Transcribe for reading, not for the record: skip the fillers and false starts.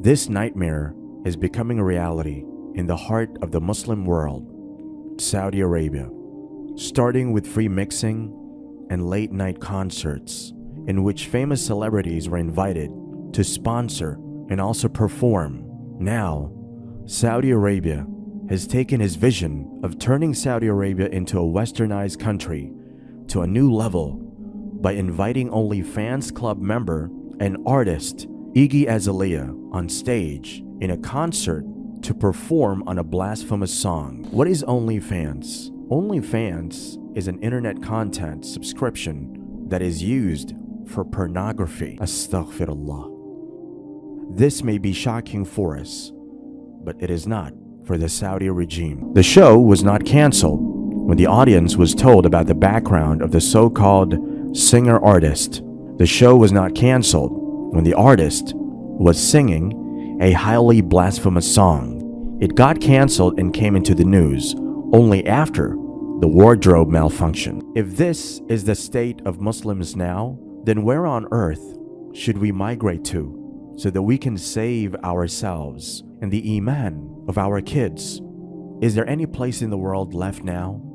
This nightmare is becoming a reality in the heart of the Muslim world, Saudi Arabia, starting with free mixing and late-night concerts in which famous celebrities were invited to sponsor and also perform. Now, Saudi Arabia has taken his vision of turning Saudi Arabia into a westernized country to a new level by inviting OnlyFans club member and artist Iggy Azalea on stage in a concert to perform on a blasphemous song. What is OnlyFans? OnlyFans is an internet content subscription that is used for pornography. Astaghfirullah. This may be shocking for us, but it is not for the Saudi regime. The show was not canceled when the audience was told about the background of the so-called singer-artist. The show was not canceled when the artist was singing a highly blasphemous song. It got canceled and came into the news only after the wardrobe malfunction. If this is the state of Muslims now, then where on earth should we migrate to so that we can save ourselves and the iman of our kids? Is there any place in the world left now